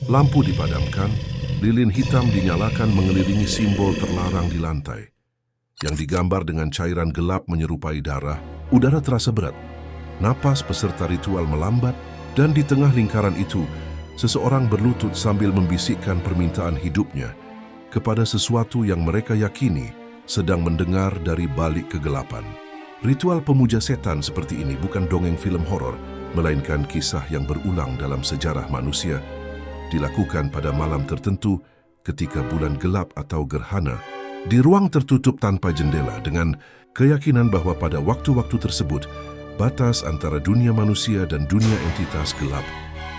Lampu dipadamkan, lilin hitam dinyalakan mengelilingi simbol terlarang di lantai. Yang digambar dengan cairan gelap menyerupai darah, udara terasa berat. Napas peserta ritual melambat, dan di tengah lingkaran itu, seseorang berlutut sambil membisikkan permintaan hidupnya kepada sesuatu yang mereka yakini sedang mendengar dari balik kegelapan. Ritual pemuja setan seperti ini bukan dongeng film horor, melainkan kisah yang berulang dalam sejarah manusia, dilakukan pada malam tertentu ketika bulan gelap atau gerhana, di ruang tertutup tanpa jendela dengan keyakinan bahwa pada waktu-waktu tersebut, batas antara dunia manusia dan dunia entitas gelap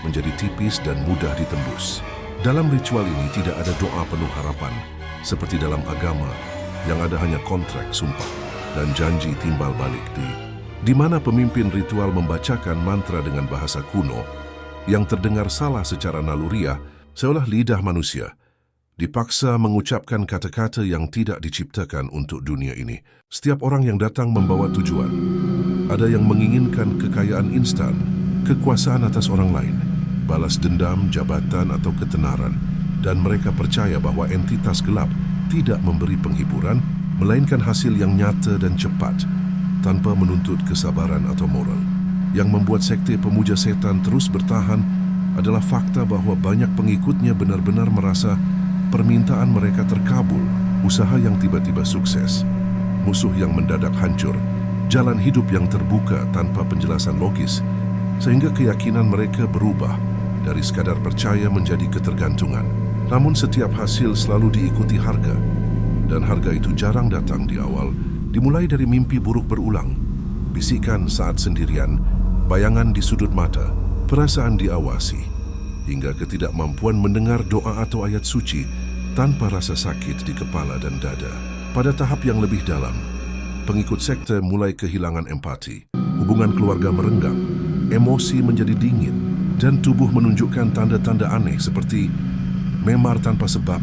menjadi tipis dan mudah ditembus. Dalam ritual ini tidak ada doa penuh harapan, seperti dalam agama, yang ada hanya kontrak, sumpah, dan janji timbal balik di mana pemimpin ritual membacakan mantra dengan bahasa kuno yang terdengar salah secara naluriah, seolah lidah manusia dipaksa mengucapkan kata-kata yang tidak diciptakan untuk dunia ini. Setiap orang yang datang membawa tujuan. Ada yang menginginkan kekayaan instan, kekuasaan atas orang lain, balas dendam, jabatan, atau ketenaran, dan mereka percaya bahwa entitas gelap tidak memberi penghiburan, melainkan hasil yang nyata dan cepat, tanpa menuntut kesabaran atau moral. Yang membuat sekte pemuja setan terus bertahan adalah fakta bahwa banyak pengikutnya benar-benar merasa permintaan mereka terkabul, usaha yang tiba-tiba sukses, musuh yang mendadak hancur, jalan hidup yang terbuka tanpa penjelasan logis, sehingga keyakinan mereka berubah dari sekadar percaya menjadi ketergantungan. Namun setiap hasil selalu diikuti harga, dan harga itu jarang datang di awal, dimulai dari mimpi buruk berulang, bisikan saat sendirian, bayangan di sudut mata, perasaan diawasi, hingga ketidakmampuan mendengar doa atau ayat suci tanpa rasa sakit di kepala dan dada. Pada tahap yang lebih dalam, pengikut sekte mulai kehilangan empati, hubungan keluarga merenggang, emosi menjadi dingin, dan tubuh menunjukkan tanda-tanda aneh seperti memar tanpa sebab,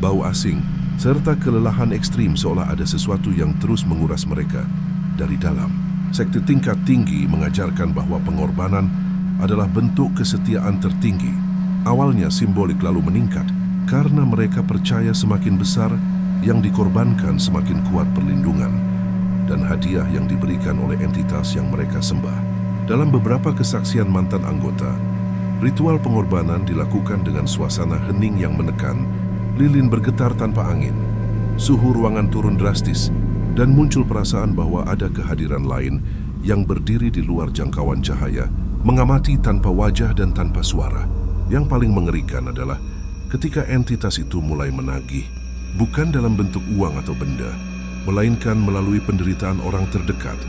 bau asing, serta kelelahan ekstrim seolah ada sesuatu yang terus menguras mereka dari dalam. Sekte tingkat tinggi mengajarkan bahwa pengorbanan adalah bentuk kesetiaan tertinggi. Awalnya simbolik lalu meningkat karena mereka percaya semakin besar yang dikorbankan semakin kuat perlindungan dan hadiah yang diberikan oleh entitas yang mereka sembah. Dalam beberapa kesaksian mantan anggota, ritual pengorbanan dilakukan dengan suasana hening yang menekan, lilin bergetar tanpa angin, suhu ruangan turun drastis, dan muncul perasaan bahwa ada kehadiran lain yang berdiri di luar jangkauan cahaya, mengamati tanpa wajah dan tanpa suara. Yang paling mengerikan adalah ketika entitas itu mulai menagih, bukan dalam bentuk uang atau benda, melainkan melalui penderitaan orang terdekat,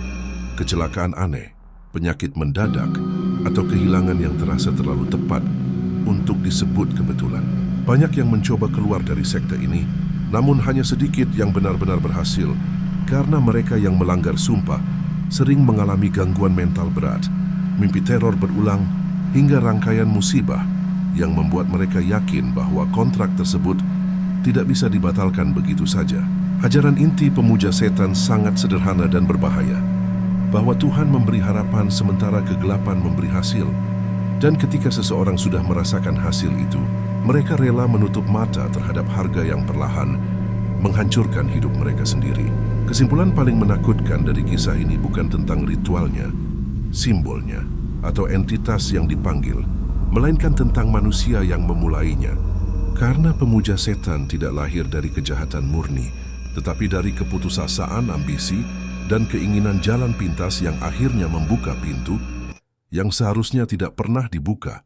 kecelakaan aneh, penyakit mendadak, atau kehilangan yang terasa terlalu tepat untuk disebut kebetulan. Banyak yang mencoba keluar dari sekte ini, namun hanya sedikit yang benar-benar berhasil, karena mereka yang melanggar sumpah sering mengalami gangguan mental berat, mimpi teror berulang, hingga rangkaian musibah yang membuat mereka yakin bahwa kontrak tersebut tidak bisa dibatalkan begitu saja. Ajaran inti pemuja setan sangat sederhana dan berbahaya, bahwa Tuhan memberi harapan sementara kegelapan memberi hasil, dan ketika seseorang sudah merasakan hasil itu, mereka rela menutup mata terhadap harga yang perlahan menghancurkan hidup mereka sendiri. Kesimpulan paling menakutkan dari kisah ini bukan tentang ritualnya, simbolnya, atau entitas yang dipanggil, melainkan tentang manusia yang memulainya. Karena pemuja setan tidak lahir dari kejahatan murni, tetapi dari keputusasaan, ambisi, dan keinginan jalan pintas yang akhirnya membuka pintu yang seharusnya tidak pernah dibuka.